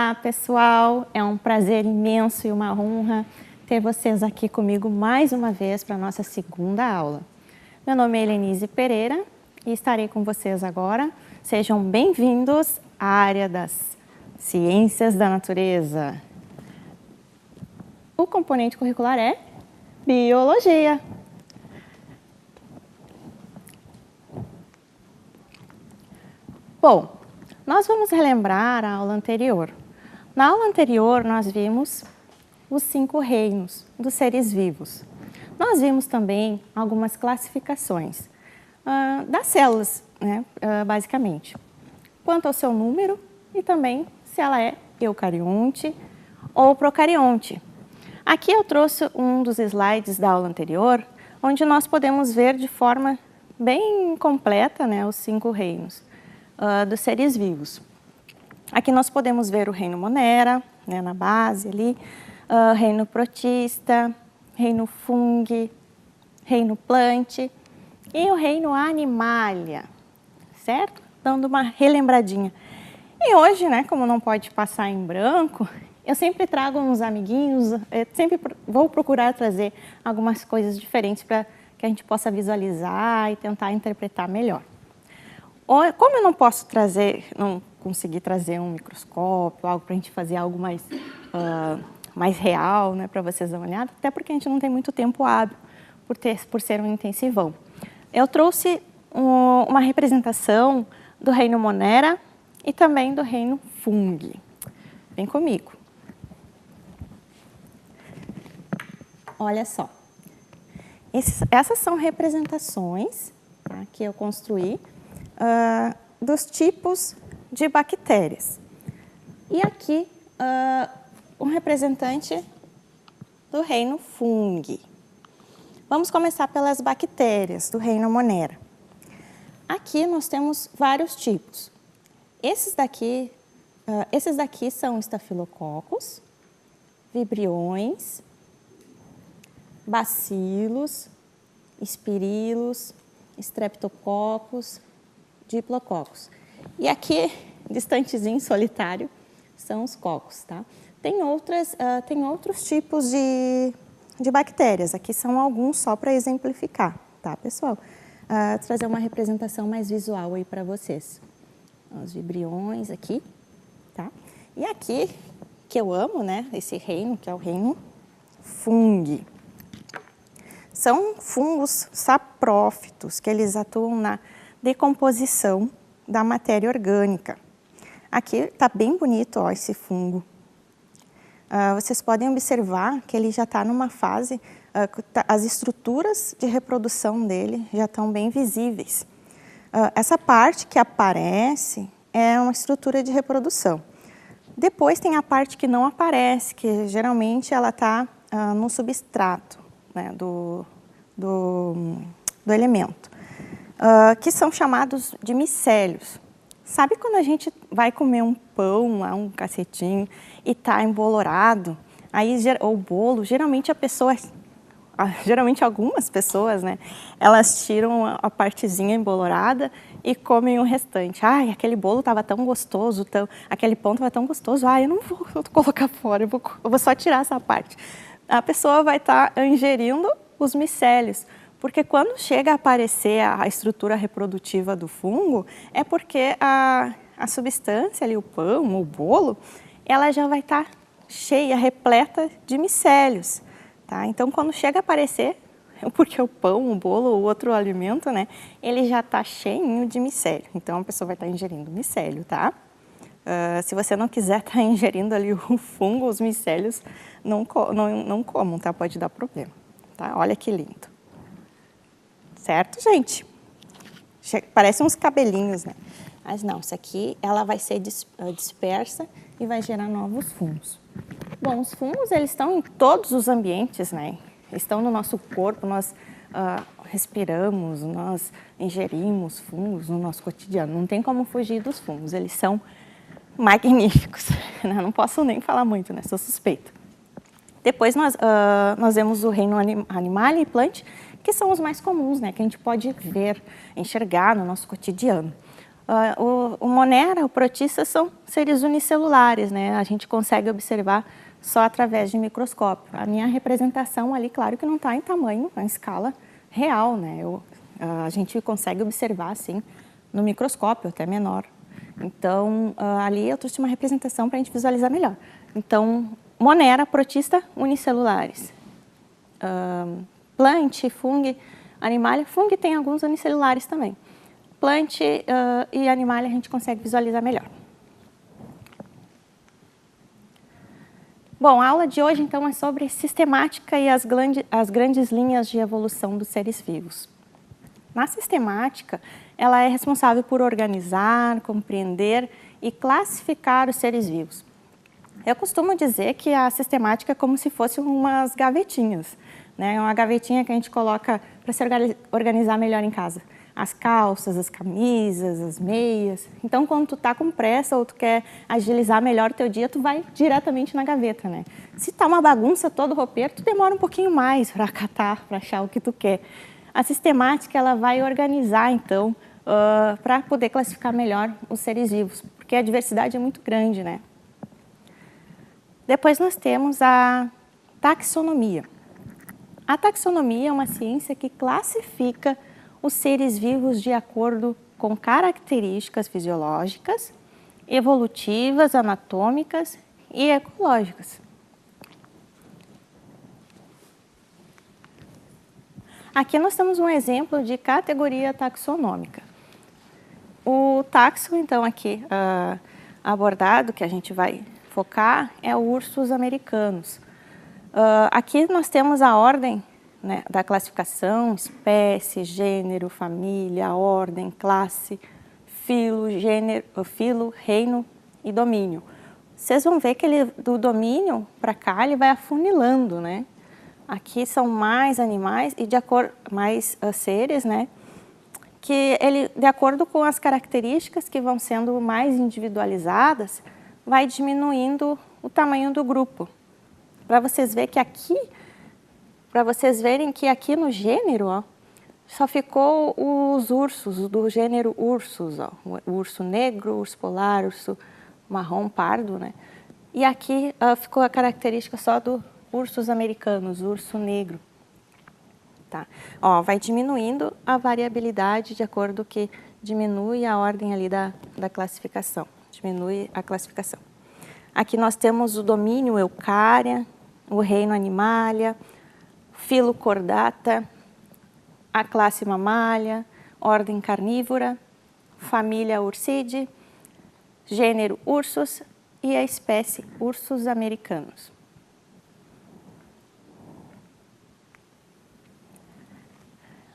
Olá, pessoal! É um prazer imenso e uma honra ter vocês aqui comigo mais uma vez para a nossa segunda aula. Meu nome é Helenise Pereira e estarei com vocês agora. Sejam bem-vindos à área das Ciências da Natureza. O componente curricular é Biologia. Bom, nós vamos relembrar a aula anterior. Na aula anterior, nós vimos os 5 reinos dos seres vivos. Nós vimos também algumas classificações das células, né, basicamente, quanto ao seu número e também se ela é eucarionte ou procarionte. Aqui eu trouxe um dos slides da aula anterior, onde nós podemos ver de forma bem completa, né, os 5 reinos dos seres vivos. Aqui nós podemos ver o reino Monera, né, na base ali, reino protista, reino fungi, reino plante e o reino animalia, certo? Dando uma relembradinha. E hoje, né, como não pode passar em branco, eu sempre trago uns amiguinhos, eu sempre vou procurar trazer algumas coisas diferentes para que a gente possa visualizar e tentar interpretar melhor. Como eu não posso trazer, não consegui trazer um microscópio, algo para a gente fazer algo mais, mais real, né, para vocês darem uma olhada, até porque a gente não tem muito tempo hábil por ser um intensivão. Eu trouxe uma representação do reino Monera e também do reino fungi. Vem comigo. Olha só. Essas são representações, tá, que eu construí dos tipos de bactérias. E aqui, um representante do reino fungi. Vamos começar pelas bactérias do reino Monera. Aqui nós temos vários tipos. Esses daqui são estafilococos, vibriões, bacilos, espirilos, streptococos, diplococos. E aqui, distantezinho, solitário, são os cocos, tá? Tem outros tipos de bactérias. Aqui são alguns só para exemplificar, tá, pessoal? Trazer uma representação mais visual aí para vocês. Os vibriões aqui, tá? E aqui, que eu amo, né, esse reino, que é o reino fungi. São fungos saprófitos, que eles atuam na decomposição da matéria orgânica. Aqui está bem bonito, ó, esse fungo. Vocês podem observar que ele já está numa fase, as estruturas de reprodução dele já estão bem visíveis. Essa parte que aparece é uma estrutura de reprodução. Depois tem a parte que não aparece, que geralmente ela está no substrato, né, do elemento. Que são chamados de micélios. Sabe quando a gente vai comer um pão, um cacetinho, e está embolorado? Aí, o bolo, geralmente algumas pessoas, né, elas tiram a partezinha embolorada e comem o restante. Ai, aquele bolo estava tão gostoso, aquele pão estava tão gostoso, ai, eu não vou colocar fora, eu vou só tirar essa parte. A pessoa vai estar ingerindo os micélios. Porque quando chega a aparecer a estrutura reprodutiva do fungo, é porque a substância ali, o pão, o bolo, ela já vai estar cheia, repleta de micélios, tá? Então, quando chega a aparecer, porque o pão, o bolo, o outro alimento, né, ele já está cheinho de micélio. Então, a pessoa vai estar ingerindo micélio, tá? Se você não quiser estar ingerindo ali o fungo, os micélios, não comam, tá? Pode dar problema, tá? Olha que lindo. Certo, gente? Parece uns cabelinhos, né? Mas não, isso aqui ela vai ser dispersa e vai gerar novos fungos. Bom, os fungos, eles estão em todos os ambientes, né? Estão no nosso corpo, nós respiramos, nós ingerimos fungos no nosso cotidiano. Não tem como fugir dos fungos, eles são magníficos. Não posso nem falar muito, né? Sou suspeita. Depois nós vemos o reino animalia e plante, que são os mais comuns, né, que a gente pode ver, enxergar no nosso cotidiano. O Monera, o protista, são seres unicelulares, né? A gente consegue observar só através de microscópio. A minha representação ali, claro que não está em tamanho, em escala real, né? A gente consegue observar, assim, no microscópio, até menor. Então, ali eu trouxe uma representação para a gente visualizar melhor. Então, Monera, protista, unicelulares. Plant, fungo, animalia. Fungo tem alguns unicelulares também. Plant e animalia a gente consegue visualizar melhor. Bom, a aula de hoje, então, é sobre sistemática e as grandes linhas de evolução dos seres vivos. Na sistemática, ela é responsável por organizar, compreender e classificar os seres vivos. Eu costumo dizer que a sistemática é como se fosse umas gavetinhas, né? Uma gavetinha que a gente coloca para se organizar melhor em casa. As calças, as camisas, as meias. Então, quando tu tá com pressa ou tu quer agilizar melhor o teu dia, tu vai diretamente na gaveta, né? Se tá uma bagunça todo o roupeiro, tu demora um pouquinho mais para catar, para achar o que tu quer. A sistemática, ela vai organizar, então, para poder classificar melhor os seres vivos, porque a diversidade é muito grande, né? Depois nós temos a taxonomia. A taxonomia é uma ciência que classifica os seres vivos de acordo com características fisiológicas, evolutivas, anatômicas e ecológicas. Aqui nós temos um exemplo de categoria taxonômica. O taxo, então, aqui abordado, que a gente vai focar, é o ursus americanos. Aqui nós temos a ordem, né, da classificação, espécie, gênero, família, ordem, classe, filo, reino e domínio. Vocês vão ver que ele, do domínio para cá, ele vai afunilando, né? Aqui são mais animais e mais seres, né? Que ele, de acordo com as características que vão sendo mais individualizadas, vai diminuindo o tamanho do grupo. Para vocês verem que aqui, no gênero, ó, só ficou os ursos do gênero ursus, ó, o urso negro, urso polar, urso marrom, pardo, né? E aqui ficou a característica só do ursus americanos, urso negro. Tá? Ó, vai diminuindo a variabilidade de acordo que diminui a ordem ali da classificação, diminui a classificação. Aqui nós temos o domínio Eucária, o reino Animalia, filo Chordata, a classe Mammalia, ordem Carnívora, família Ursidae, gênero Ursus e a espécie Ursus americanos.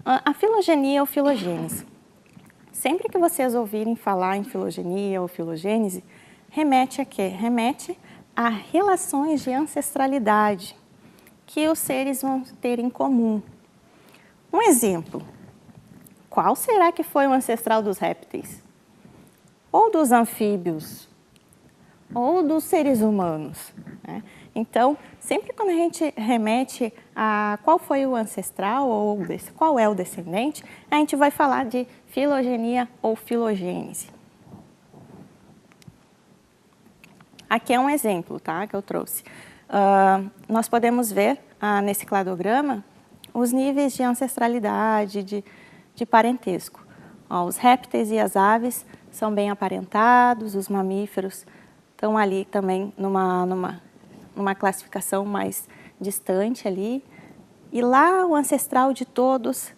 A filogenia ou filogênese. Sempre que vocês ouvirem falar em filogenia ou filogênese, remete a quê? Remete a relações de ancestralidade que os seres vão ter em comum. Um exemplo, qual será que foi o ancestral dos répteis? Ou dos anfíbios? Ou dos seres humanos? Né? Então, sempre quando a gente remete a qual foi o ancestral ou qual é o descendente, a gente vai falar de filogenia ou filogênese. Aqui é um exemplo, tá, que eu trouxe. Nós podemos ver nesse cladograma os níveis de ancestralidade, de parentesco. Ó, os répteis e as aves são bem aparentados, os mamíferos estão ali também numa classificação mais distante ali. E lá o ancestral de todos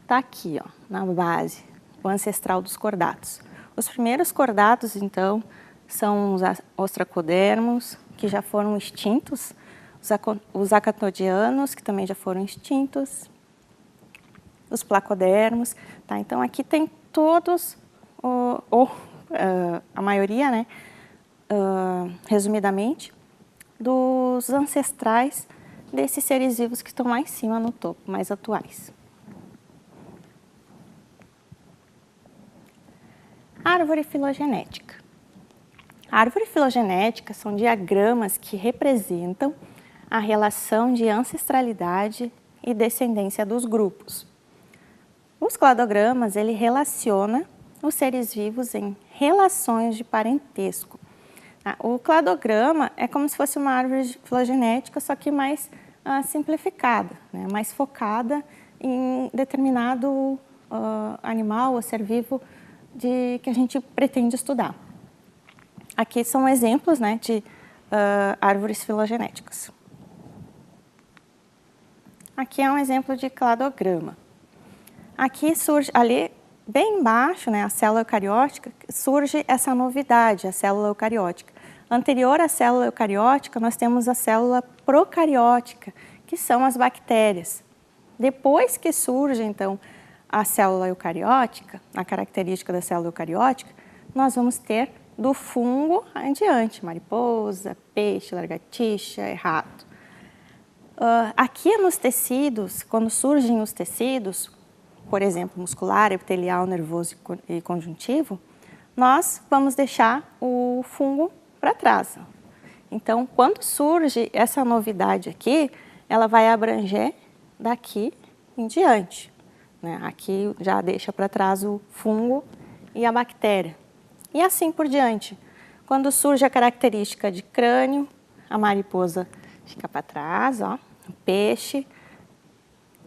está aqui, ó, na base, o ancestral dos cordatos. Os primeiros cordatos, então, são os ostracodermos, que já foram extintos, os acantodianos, que também já foram extintos, os placodermos, tá? Então, aqui tem todos, a maioria, né, resumidamente, dos ancestrais desses seres vivos que estão lá em cima no topo, mais atuais. Árvore filogenética. A árvore filogenética são diagramas que representam a relação de ancestralidade e descendência dos grupos. Os cladogramas, ele relaciona os seres vivos em relações de parentesco. O cladograma é como se fosse uma árvore filogenética, só que mais simplificada, né? Mais focada em determinado animal ou ser vivo que a gente pretende estudar. Aqui são exemplos, né, de árvores filogenéticas. Aqui é um exemplo de cladograma. Aqui surge, ali bem embaixo, né, a célula eucariótica, surge essa novidade, a célula eucariótica. Anterior à célula eucariótica, nós temos a célula procariótica, que são as bactérias. Depois que surge, então, a célula eucariótica, a característica da célula eucariótica, nós vamos ter do fungo adiante, mariposa, peixe, lagartixa, rato. Aqui nos tecidos, quando surgem os tecidos, por exemplo, muscular, epitelial, nervoso e conjuntivo, nós vamos deixar o fungo para trás. Então, quando surge essa novidade aqui, ela vai abranger daqui em diante, né? Aqui já deixa para trás o fungo e a bactéria. E assim por diante. Quando surge a característica de crânio, a mariposa fica para trás, ó, o peixe,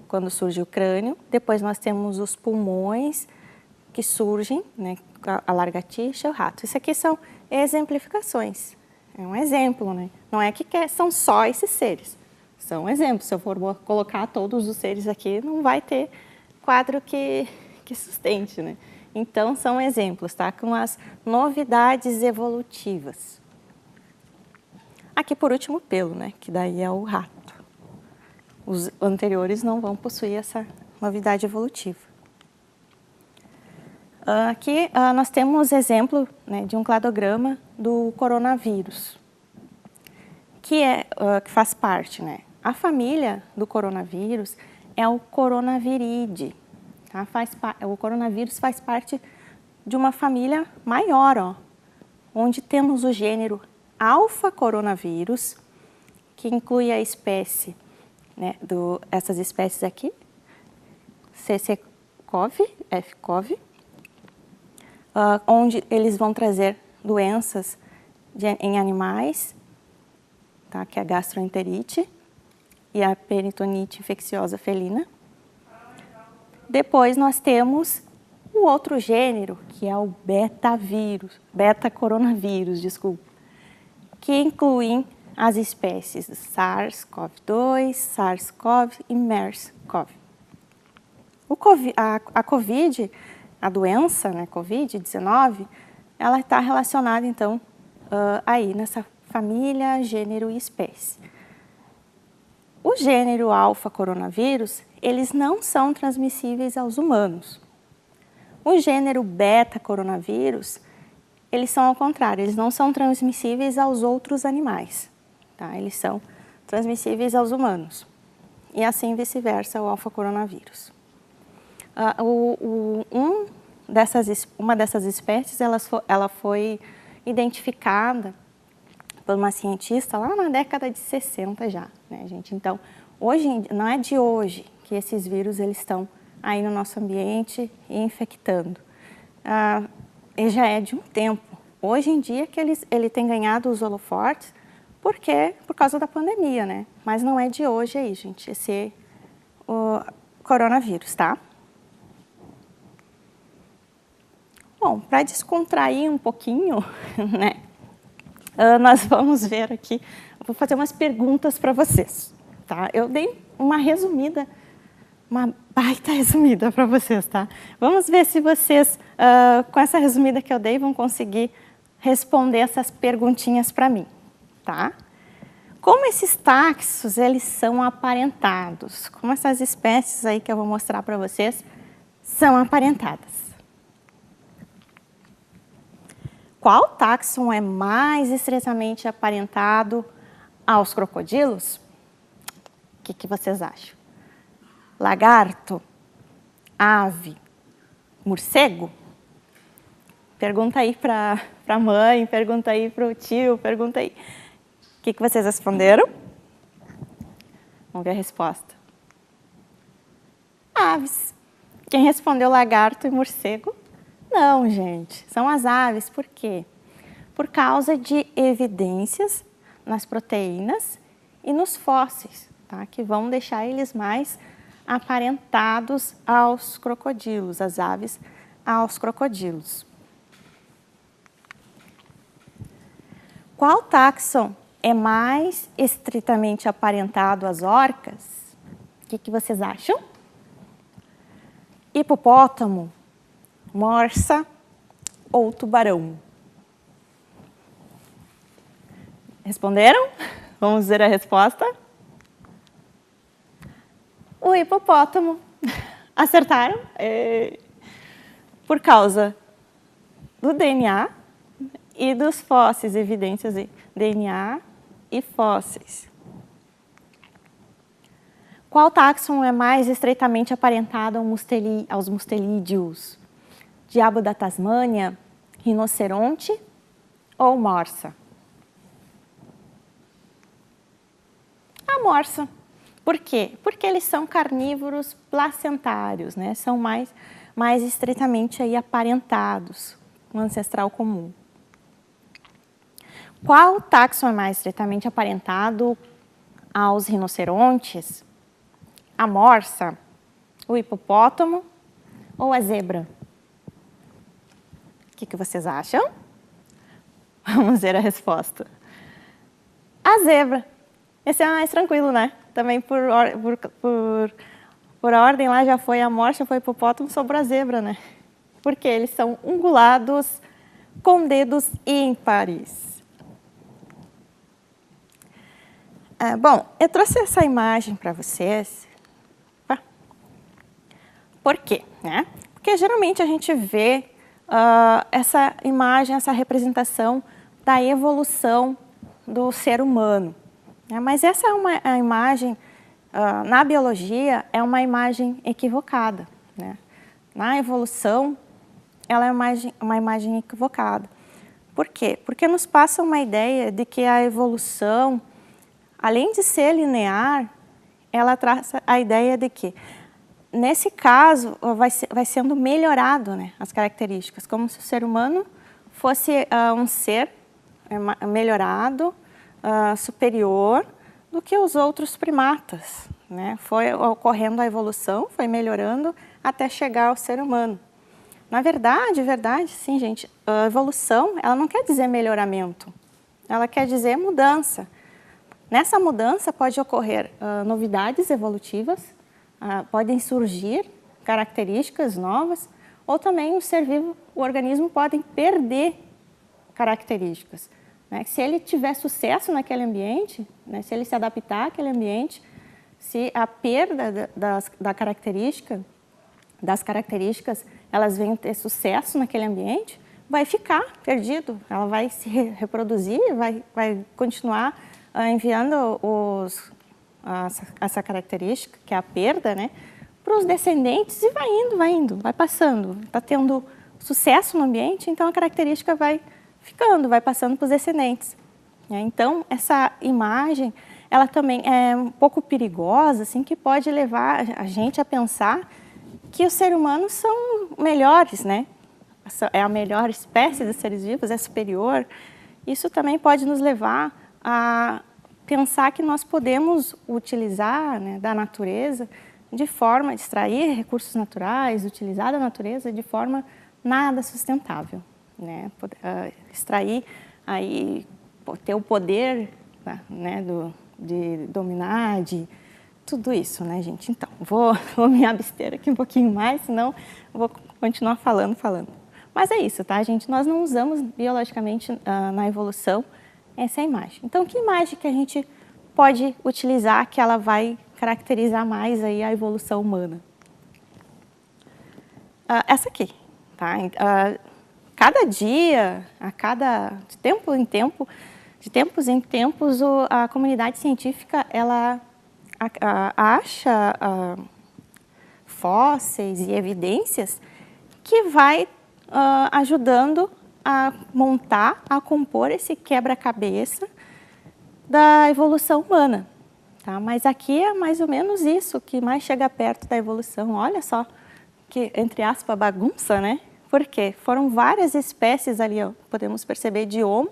quando surge o crânio. Depois nós temos os pulmões que surgem, né, a lagartixa e o rato. Isso aqui são exemplificações. É um exemplo, né? Não é que são só esses seres. São exemplos. Se eu for colocar todos os seres aqui, não vai ter quadro que sustente, né? Então, são exemplos, tá? Com as novidades evolutivas. Aqui, por último, o pelo, né? Que daí é o rato. Os anteriores não vão possuir essa novidade evolutiva. Aqui nós temos exemplo, né, de um cladograma do coronavírus, que faz parte, né? A família do coronavírus é o Coronaviridae. Tá? O coronavírus faz parte de uma família maior, ó, onde temos o gênero Alpha coronavírus, que inclui a espécie, né, essas espécies aqui, CC-CoV, F-CoV, onde eles vão trazer doenças em animais, tá, que é a gastroenterite e a peritonite infecciosa felina. Depois nós temos o outro gênero, que é o beta-coronavírus, desculpa, que incluem as espécies SARS-CoV-2, SARS-CoV e MERS-CoV. A COVID, a doença, né, COVID-19, ela está relacionada, então, aí nessa família, gênero e espécie. O gênero alfa coronavírus, eles não são transmissíveis aos humanos. O gênero beta coronavírus, eles são ao contrário, eles não são transmissíveis aos outros animais, tá? Eles são transmissíveis aos humanos. E assim vice-versa, o alfa coronavírus. Uma dessas espécies, ela foi identificada por uma cientista lá na década de 60 já, né, gente? Então, não é de hoje que esses vírus eles estão aí no nosso ambiente e infectando. E já é de um tempo. Hoje em dia que ele tem ganhado os holofotes por causa da pandemia, né? Mas não é de hoje aí, gente, esse o coronavírus, tá? Bom, para descontrair um pouquinho, né? Nós vamos ver aqui, eu vou fazer umas perguntas para vocês, tá? Eu dei uma resumida, uma baita resumida para vocês, tá? Vamos ver se vocês, com essa resumida que eu dei, vão conseguir responder essas perguntinhas para mim, tá? Como esses taxos, eles são aparentados? Como essas espécies aí que eu vou mostrar para vocês são aparentadas? Qual taxon é mais estreitamente aparentado aos crocodilos? O que vocês acham? Lagarto? Ave? Morcego? Pergunta aí para a mãe, pergunta aí para o tio, pergunta aí. O que vocês responderam? Vamos ver a resposta. Aves. Quem respondeu lagarto e morcego Não, gente, são as aves. Por quê? Por causa de evidências nas proteínas e nos fósseis, tá? Que vão deixar eles mais aparentados aos crocodilos, as aves aos crocodilos. Qual táxon é mais estritamente aparentado às orcas? O que vocês acham? Hipopótamo, morsa ou tubarão? Responderam? Vamos ver a resposta. O hipopótamo. Acertaram? Por causa do DNA e dos fósseis, evidências de DNA e fósseis. Qual táxon é mais estreitamente aparentado aos mustelídeos? Diabo da Tasmânia, rinoceronte ou morsa? A morsa. Por quê? Porque eles são carnívoros placentários, né? São mais estreitamente aí aparentados com o ancestral comum. Qual táxon é mais estreitamente aparentado aos rinocerontes? A morsa, o hipopótamo ou a zebra? O que vocês acham? Vamos ver a resposta. A zebra. Esse é mais tranquilo, né? Também por ordem lá já foi a morsa, foi o hipopótamo, sobrou a zebra, né? Porque eles são ungulados com dedos ímpares. Bom, eu trouxe essa imagem para vocês. Por quê? Né? Porque geralmente a gente vê essa imagem, essa representação da evolução do ser humano. Né? Mas essa é uma imagem, na biologia, é uma imagem equivocada. Né? Na evolução, ela é uma imagem equivocada. Por quê? Porque nos passa uma ideia de que a evolução, além de ser linear, ela traz a ideia de que, nesse caso, vai sendo melhorado, né, as características, como se o ser humano fosse um ser melhorado, superior do que os outros primatas. Né? Foi ocorrendo a evolução, foi melhorando até chegar ao ser humano. Na verdade, sim, gente, a evolução, ela não quer dizer melhoramento, ela quer dizer mudança. Nessa mudança pode ocorrer novidades evolutivas, podem surgir características novas, ou também o ser vivo, o organismo pode perder características. Né? Se ele tiver sucesso naquele ambiente, né? Se ele se adaptar àquele ambiente, se a perda das características, elas venham ter sucesso naquele ambiente, vai ficar perdido, ela vai se reproduzir, vai continuar enviando essa característica, que é a perda, né, para os descendentes e vai passando. Está tendo sucesso no ambiente, então a característica vai ficando, vai passando para os descendentes. Então, essa imagem, ela também é um pouco perigosa, assim, que pode levar a gente a pensar que os seres humanos são melhores, né? É a melhor espécie de seres vivos, é superior. Isso também pode nos levar a pensar que nós podemos utilizar, né, da natureza de forma, extrair recursos naturais, utilizar da natureza de forma nada sustentável. Né? Extrair, aí, ter o poder, né, de dominar, de tudo isso, né, gente? Então, vou me abster aqui um pouquinho mais, senão vou continuar falando. Mas é isso, tá, gente? Nós não usamos biologicamente na evolução essa imagem. Então, que imagem que a gente pode utilizar que ela vai caracterizar mais aí a evolução humana? Essa aqui, tá? Cada dia, de tempos em tempos, a comunidade científica ela acha fósseis e evidências que vai ajudando a montar, a compor esse quebra-cabeça da evolução humana. Tá? Mas aqui é mais ou menos isso que mais chega perto da evolução. Olha só que, entre aspas, bagunça, né? Por quê? Foram várias espécies ali, ó, podemos perceber, de Homo,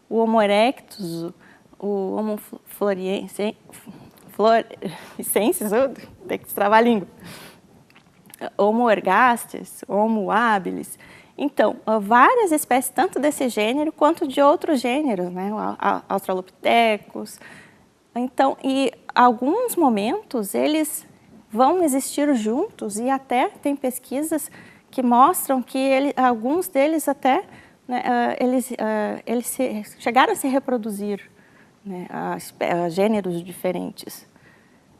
o Homo erectus, o Homo floresiensis, tem que destravar a língua, Homo ergastes, Homo habilis. Então, várias espécies, tanto desse gênero quanto de outros gêneros, né? Australopithecus. Então, e alguns momentos eles vão existir juntos e até tem pesquisas que mostram que alguns deles até, né, eles chegaram a se reproduzir, né, a gêneros diferentes.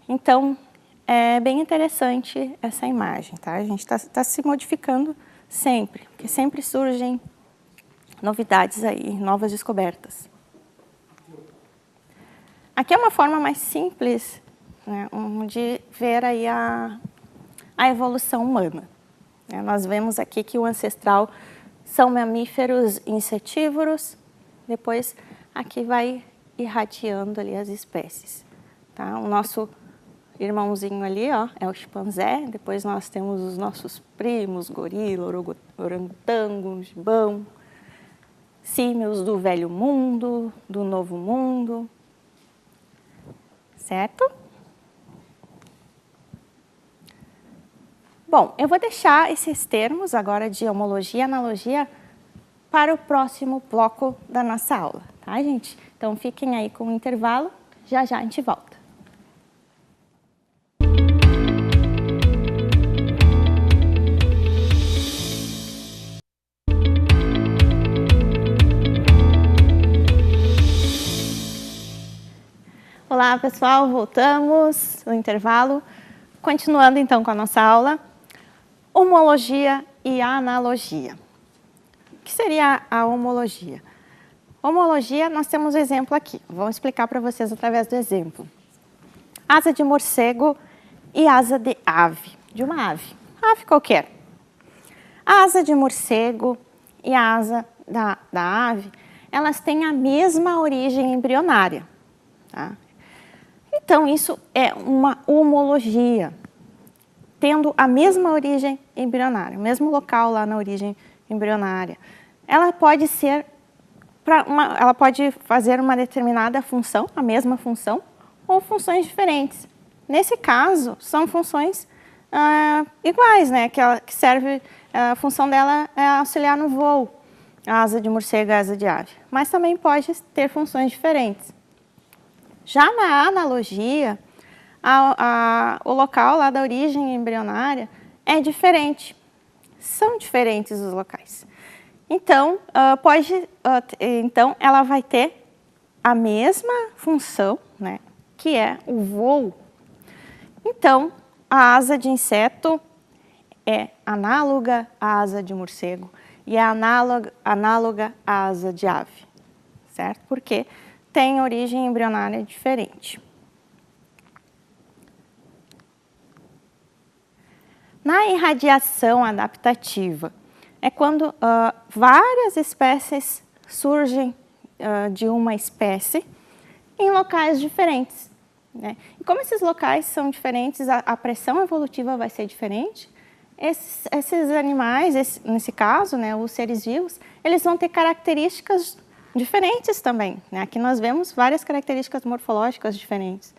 Então, é bem interessante essa imagem, tá? A gente tá se modificando sempre, porque sempre surgem novidades aí, novas descobertas. Aqui é uma forma mais simples, né, de ver aí a evolução humana. Nós vemos aqui que o ancestral são mamíferos insetívoros, depois aqui vai irradiando ali as espécies. Tá? O nosso irmãozinho ali, ó, é o chimpanzé, depois nós temos os nossos primos, gorila, orangotango, gibão, símios do velho mundo, do novo mundo, certo? Bom, eu vou deixar esses termos agora de homologia e analogia para o próximo bloco da nossa aula, tá, gente? Então, fiquem aí com o intervalo, já já a gente volta. Olá, pessoal, voltamos no intervalo. Continuando, então, com a nossa aula, homologia e analogia. O que seria a homologia? Homologia, nós temos um exemplo aqui. Vou explicar para vocês através do exemplo. Asa de morcego e asa de ave, de uma ave. Ave qualquer. A asa de morcego e a asa da ave, elas têm a mesma origem embrionária, tá? Então, isso é uma homologia, tendo a mesma origem embrionária, o mesmo local lá na origem embrionária. Ela pode ser, ela pode fazer uma determinada função, a mesma função, ou funções diferentes. Nesse caso, são funções iguais, né? Que serve, a função dela é auxiliar no voo, a asa de morcego e a asa de ave. Mas também pode ter funções diferentes. Já na analogia, o local lá da origem embrionária é diferente. São diferentes os locais. Então, então ela vai ter a mesma função, né, que é o voo. Então, a asa de inseto é análoga à asa de morcego e é análoga à asa de ave, certo? Porque tem origem embrionária diferente. Na irradiação adaptativa, é quando várias espécies surgem de uma espécie em locais diferentes, né? E como esses locais são diferentes, a pressão evolutiva vai ser diferente. Esses animais, nesse caso, né, os seres vivos, eles vão ter características diferentes também, né? Aqui nós vemos várias características morfológicas diferentes,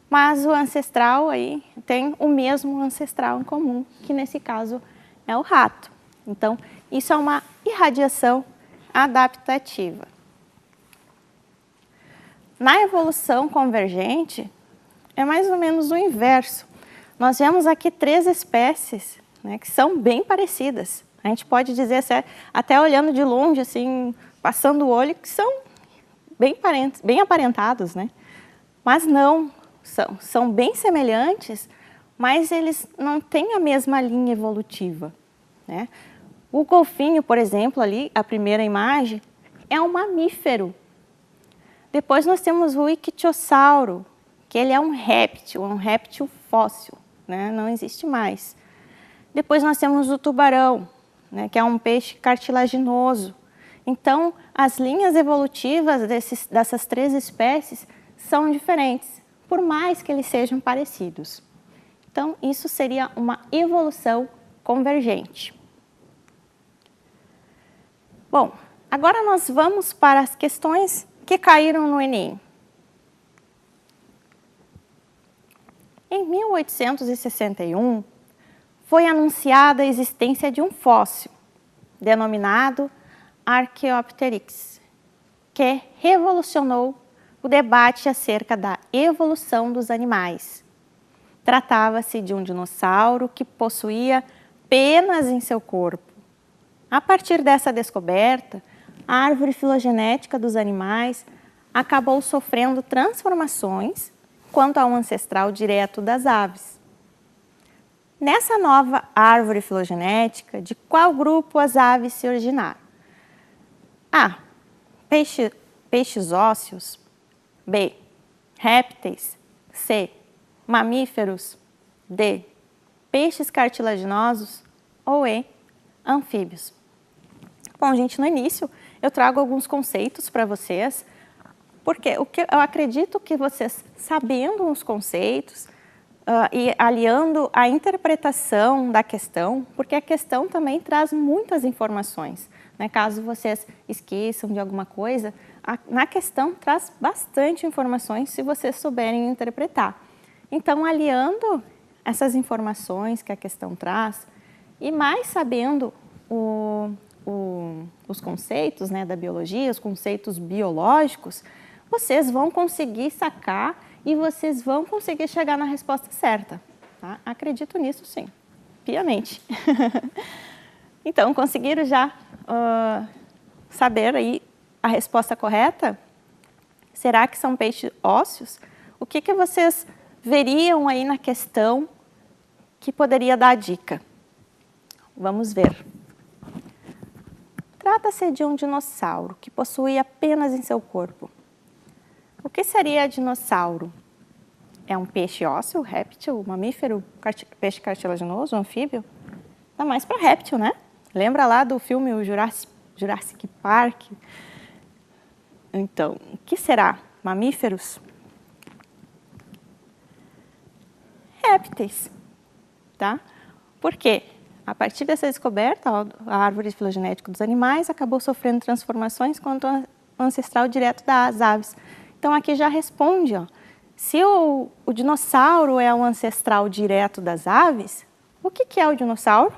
mas o ancestral aí tem o mesmo ancestral em comum, que nesse caso é o rato. Então, isso é uma irradiação adaptativa. Na evolução convergente, é mais ou menos o inverso. Nós vemos aqui 3 espécies, né, que são bem parecidas. A gente pode dizer, até olhando de longe, assim, passando o olho, que são bem aparentados, né? Mas não, são bem semelhantes, mas eles não têm a mesma linha evolutiva, né? O golfinho, por exemplo, ali, a primeira imagem, é um mamífero. Depois nós temos o ictiosauro, que ele é um réptil fóssil, né? Não existe mais. Depois nós temos o tubarão, né? Que é um peixe cartilaginoso. Então, as linhas evolutivas dessas 3 espécies são diferentes, por mais que eles sejam parecidos. Então, isso seria uma evolução convergente. Bom, agora nós vamos para as questões que caíram no Enem. Em 1861, foi anunciada a existência de um fóssil, denominado Archaeopteryx, que revolucionou o debate acerca da evolução dos animais. Tratava-se de um dinossauro que possuía penas em seu corpo. A partir dessa descoberta, a árvore filogenética dos animais acabou sofrendo transformações quanto ao ancestral direto das aves. Nessa nova árvore filogenética, de qual grupo as aves se originaram? A. Peixes ósseos. B. Répteis. C. Mamíferos. D. Peixes cartilaginosos. Ou E. Anfíbios. Bom, gente, no início eu trago alguns conceitos para vocês, porque eu acredito que vocês, sabendo os conceitos e aliando a interpretação da questão, porque a questão também traz muitas informações, né? Caso vocês esqueçam de alguma coisa, na questão traz bastante informações se vocês souberem interpretar. Então, aliando essas informações que a questão traz, e mais sabendo os conceitos, né, da biologia, os conceitos biológicos, vocês vão conseguir sacar e vocês vão conseguir chegar na resposta certa. Tá? Acredito nisso, sim, piamente. Então, conseguiram já saber aí a resposta correta? Será que são peixes ósseos? O que vocês veriam aí na questão que poderia dar a dica? Vamos ver. Trata-se de um dinossauro que possuía penas em seu corpo. O que seria dinossauro? É um peixe ósseo, réptil, mamífero, peixe cartilaginoso, anfíbio? Dá mais para réptil, né? Lembra lá do filme o Jurassic Park? Então, o que será? Mamíferos? Répteis, tá? Por quê? A partir dessa descoberta, a árvore filogenética dos animais acabou sofrendo transformações quanto ao ancestral direto das aves. Então, aqui já responde, ó, se o dinossauro é o ancestral direto das aves, o que é o dinossauro?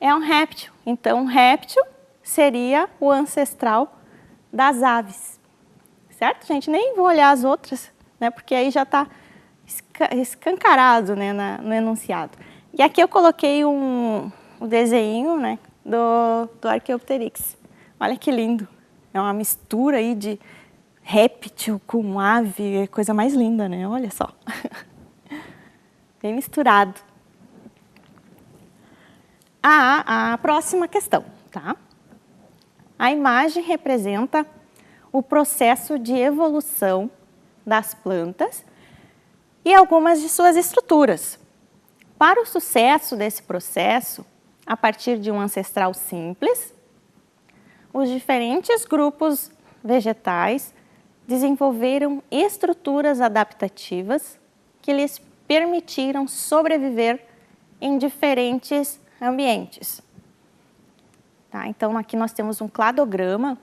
É um réptil. Então, um réptil seria o ancestral das aves. Certo, gente? Nem vou olhar as outras, né, porque aí já está escancarado, né, no enunciado. E aqui eu coloquei um desenho, né, do Archaeopteryx. Olha que lindo. É uma mistura aí de réptil com ave, é coisa mais linda, né? Olha só. Bem misturado. A próxima questão, tá? A imagem representa o processo de evolução das plantas e algumas de suas estruturas. Para o sucesso desse processo, a partir de um ancestral simples, os diferentes grupos vegetais desenvolveram estruturas adaptativas que lhes permitiram sobreviver em diferentes ambientes. Tá? Então, aqui nós temos um cladograma,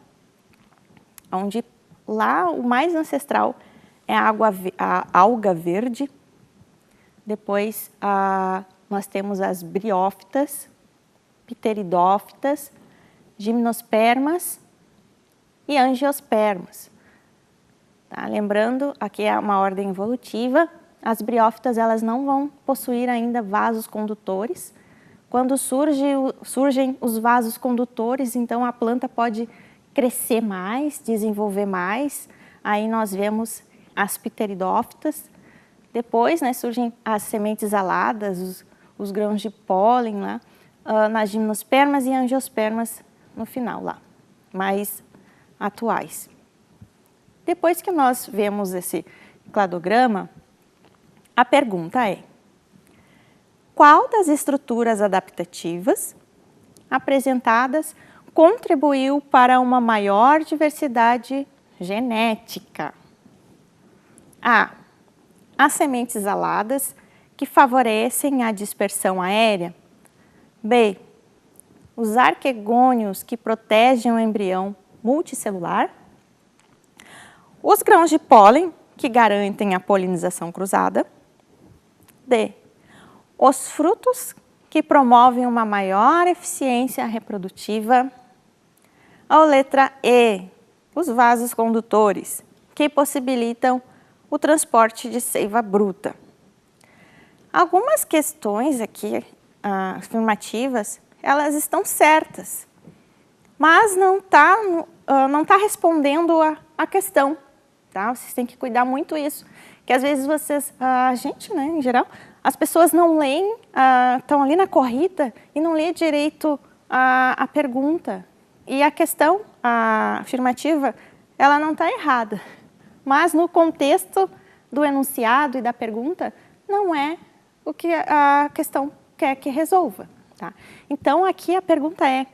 onde lá o mais ancestral é a alga verde. Depois, nós temos as briófitas, pteridófitas, gimnospermas e angiospermas. Tá? Lembrando, aqui é uma ordem evolutiva, as briófitas elas não vão possuir ainda vasos condutores. Quando surgem os vasos condutores, então a planta pode crescer mais, desenvolver mais. Aí nós vemos as pteridófitas. Depois, né, surgem as sementes aladas, os grãos de pólen lá, nas gimnospermas e angiospermas no final lá, mais atuais. Depois que nós vemos esse cladograma, a pergunta é: qual das estruturas adaptativas apresentadas contribuiu para uma maior diversidade genética? A. As sementes aladas, que favorecem a dispersão aérea. B. os arquegônios que protegem o embrião multicelular, os grãos de pólen que garantem a polinização cruzada, D, os frutos que promovem uma maior eficiência reprodutiva, ou letra E, os vasos condutores que possibilitam o transporte de seiva bruta. Algumas questões aqui afirmativas, elas estão certas, mas não tá respondendo a questão, tá? Vocês têm que cuidar muito isso, que às vezes a gente, né, em geral, as pessoas não leem, estão ali na corrida e não lê direito a pergunta. E a questão afirmativa, ela não está errada, mas no contexto do enunciado e da pergunta, não é o que a questão quer que resolva. Tá? Então, aqui a pergunta é,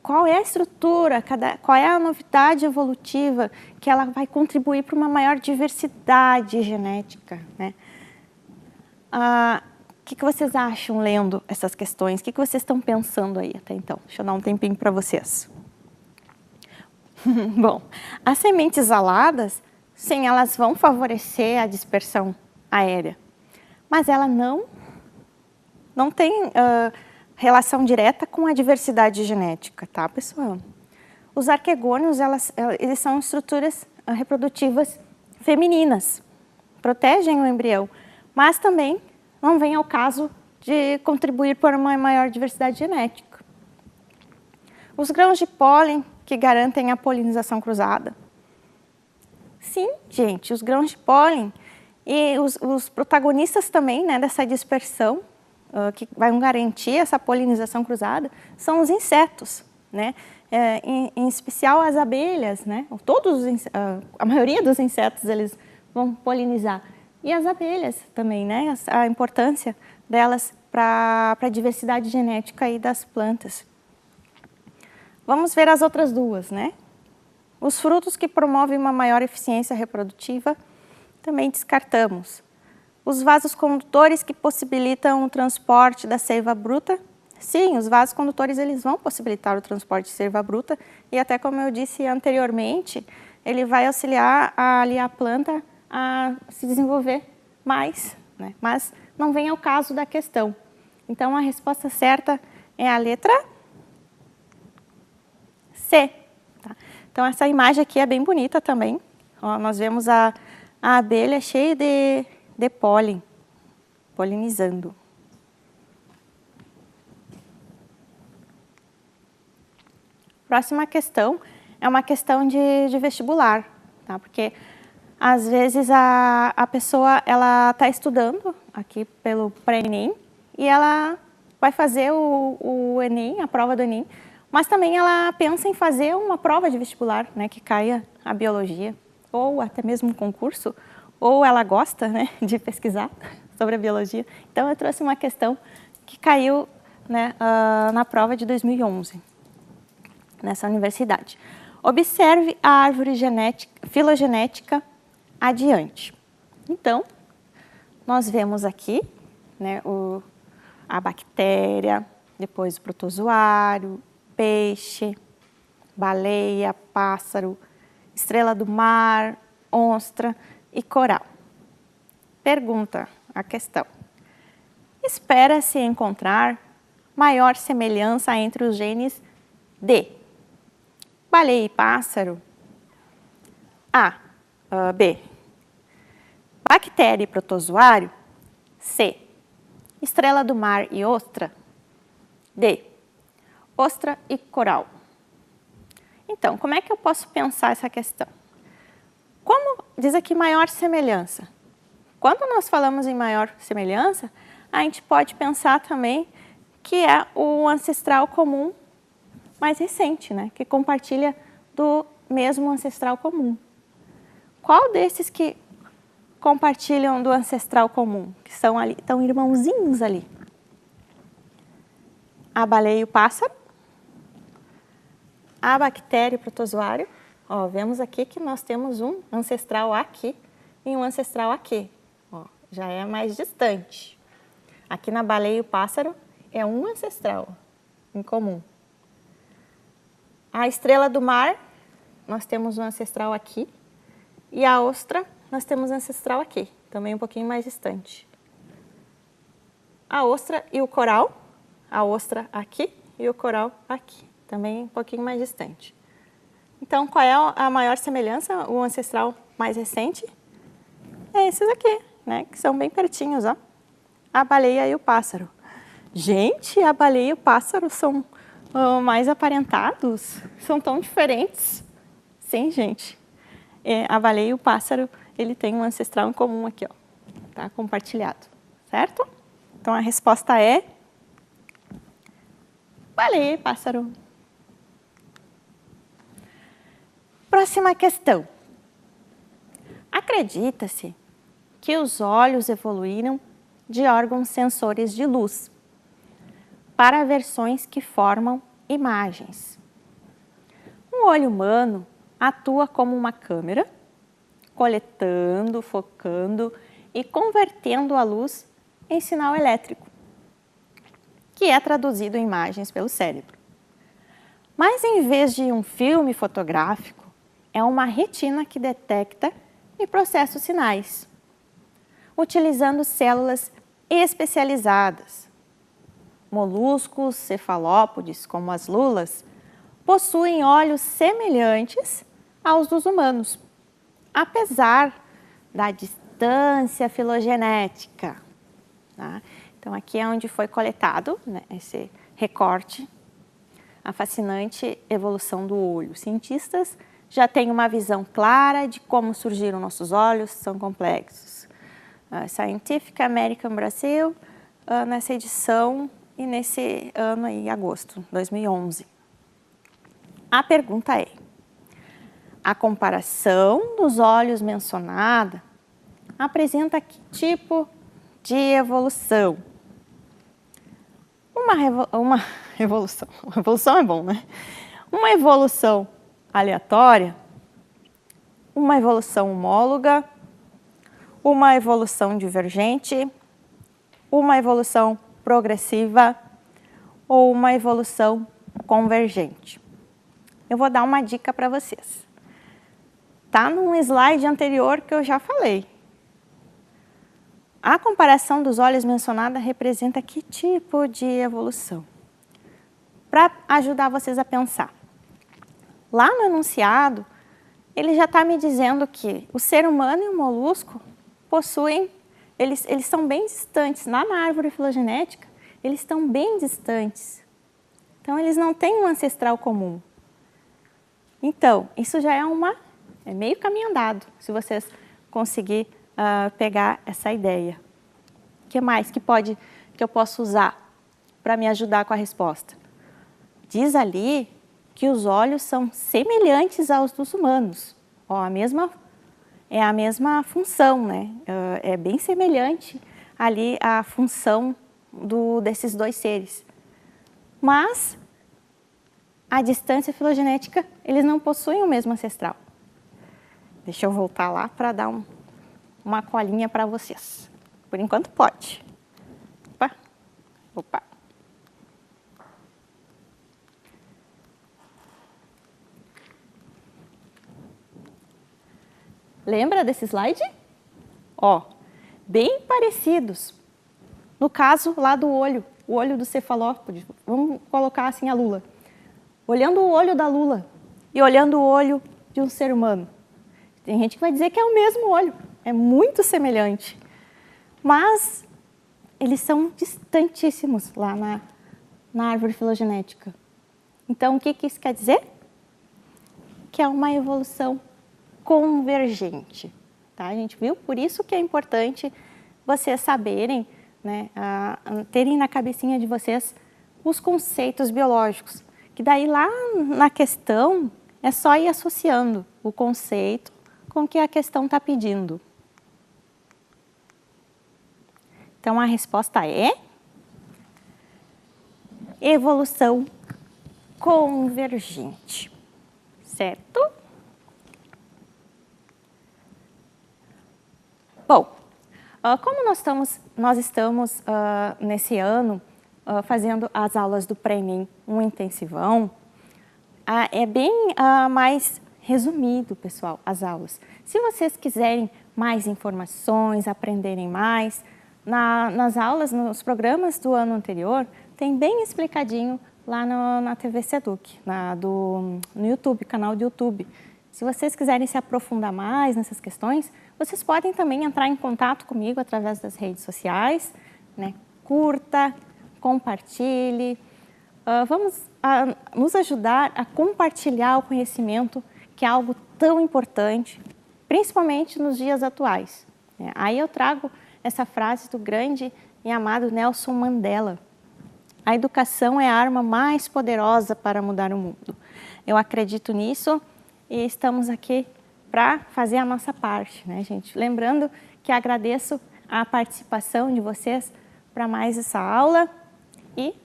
qual é a estrutura, qual é a novidade evolutiva que ela vai contribuir para uma maior diversidade genética, né? O que vocês acham lendo essas questões? O que vocês estão pensando aí até então? Deixa eu dar um tempinho para vocês. Bom, as sementes aladas, sim, elas vão favorecer a dispersão aérea, mas ela não tem relação direta com a diversidade genética, tá, pessoal? Os arquegônios, eles são estruturas reprodutivas femininas, protegem o embrião, mas também não vem ao caso de contribuir para uma maior diversidade genética. Os grãos de pólen que garantem a polinização cruzada. Sim, gente, os grãos de pólen e os protagonistas também, né, dessa dispersão, que vão garantir essa polinização cruzada, são os insetos, né? Em especial as abelhas, né? A maioria dos insetos eles vão polinizar. E as abelhas também, né? A importância delas para a diversidade genética aí das plantas. Vamos ver as outras duas, né? Os frutos que promovem uma maior eficiência reprodutiva, também descartamos. Os vasos condutores que possibilitam o transporte da seiva bruta. Sim, os vasos condutores eles vão possibilitar o transporte de seiva bruta e até como eu disse anteriormente, ele vai auxiliar ali a planta a se desenvolver mais, né? Mas não vem ao caso da questão. Então, a resposta certa é a letra C. Tá? Então, essa imagem aqui é bem bonita também. Ó, nós vemos a abelha cheia de pólen, polinizando. Próxima questão é uma questão de vestibular, tá? Porque às vezes a pessoa ela está estudando aqui pelo pré-ENEM e ela vai fazer o ENEM, a prova do ENEM, mas também ela pensa em fazer uma prova de vestibular, né, que caia a biologia, ou até mesmo um concurso, ou ela gosta, né, de pesquisar sobre a biologia. Então eu trouxe uma questão que caiu, né, na prova de 2011, nessa universidade. Observe a árvore filogenética adiante. Então, nós vemos aqui, né, a bactéria, depois o protozoário, peixe, baleia, pássaro, estrela do mar, ostra e coral. Pergunta a questão. Espera-se encontrar maior semelhança entre os genes de baleia e pássaro? B. Bactéria e protozoário? C. Estrela do mar e ostra? D. Ostra e coral. Então, como é que eu posso pensar essa questão? Como diz aqui maior semelhança? Quando nós falamos em maior semelhança, a gente pode pensar também que é o ancestral comum mais recente, né? Que compartilha do mesmo ancestral comum. Qual desses que compartilham do ancestral comum, que são ali, estão irmãozinhos ali? A baleia e o pássaro, a bactéria e o protozoário. Ó, vemos aqui que nós temos um ancestral aqui e um ancestral aqui. Ó, já é mais distante. Aqui na baleia e o pássaro é um ancestral. em comum? A estrela do mar, nós temos um ancestral aqui, e a ostra, nós temos um ancestral aqui, também um pouquinho mais distante. A ostra e o coral, a ostra aqui e o coral aqui, também um pouquinho mais distante. Então, qual é a maior semelhança, o ancestral mais recente? É esses aqui, né, que são bem pertinhos, ó. A baleia e o pássaro. Gente, a baleia e o pássaro são mais aparentados? São tão diferentes? Sim, gente. A baleia e o pássaro, ele tem um ancestral em comum aqui, ó. Tá compartilhado, certo? Então, a resposta é baleia e pássaro. Próxima questão. Acredita-se que os olhos evoluíram de órgãos sensores de luz para versões que formam imagens. O olho humano atua como uma câmera, coletando, focando e convertendo a luz em sinal elétrico, que é traduzido em imagens pelo cérebro. Mas em vez de um filme fotográfico, é uma retina que detecta e processa os sinais, utilizando células especializadas. Moluscos, cefalópodes, como as lulas, possuem olhos semelhantes aos dos humanos, apesar da distância filogenética. Tá? Então, aqui é onde foi coletado, né, esse recorte, a fascinante evolução do olho. Cientistas já têm uma visão clara de como surgiram nossos olhos, são complexos. Scientific American Brasil, nessa edição e nesse ano aí, agosto de 2011. A pergunta é: a comparação dos olhos mencionada apresenta que tipo de evolução? Uma evolução. Evolução é bom, né? Uma evolução aleatória, uma evolução homóloga, uma evolução divergente, uma evolução progressiva ou uma evolução convergente. Eu vou dar uma dica para vocês. Tá num slide anterior que eu já falei. A comparação dos olhos mencionada representa que tipo de evolução? Para ajudar vocês a pensar. Lá no enunciado, ele já está me dizendo que o ser humano e o molusco possuem, eles são bem distantes. Na árvore filogenética, eles estão bem distantes. Então, eles não têm um ancestral comum. Então, isso já é meio caminho andado, se vocês conseguirem pegar essa ideia. O que mais que eu posso usar para me ajudar com a resposta? Diz ali que os olhos são semelhantes aos dos humanos. Ó, é a mesma função, né? É bem semelhante ali a função desses dois seres. Mas a distância filogenética, eles não possuem o mesmo ancestral. Deixa eu voltar lá para dar uma colinha para vocês. Por enquanto pode. Opa. Lembra desse slide? Ó, bem parecidos. No caso lá do olho, o olho do cefalópode. Vamos colocar assim a lula. Olhando o olho da lula e olhando o olho de um ser humano. Tem gente que vai dizer que é o mesmo olho, é muito semelhante. Mas eles são distantíssimos lá na árvore filogenética. Então, o que isso quer dizer? Que é uma evolução convergente. Tá? A gente viu? Por isso que é importante vocês saberem, né, terem na cabecinha de vocês os conceitos biológicos. Que daí lá na questão é só ir associando o conceito com o que a questão está pedindo. Então, a resposta é evolução convergente, certo? Bom, como nós estamos nesse ano fazendo as aulas do Pré-ENEM, um intensivão, é bem mais resumido, pessoal, as aulas. Se vocês quiserem mais informações, aprenderem mais, nas aulas, nos programas do ano anterior, tem bem explicadinho lá na TV Seduc, no YouTube, canal do YouTube. Se vocês quiserem se aprofundar mais nessas questões, vocês podem também entrar em contato comigo através das redes sociais, né? Curta, compartilhe, vamos nos ajudar a compartilhar o conhecimento, que é algo tão importante, principalmente nos dias atuais. Aí eu trago essa frase do grande e amado Nelson Mandela: a educação é a arma mais poderosa para mudar o mundo. Eu acredito nisso e estamos aqui para fazer a nossa parte, né, gente? Lembrando que agradeço a participação de vocês para mais essa aula e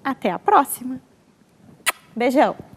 até a próxima. Beijão!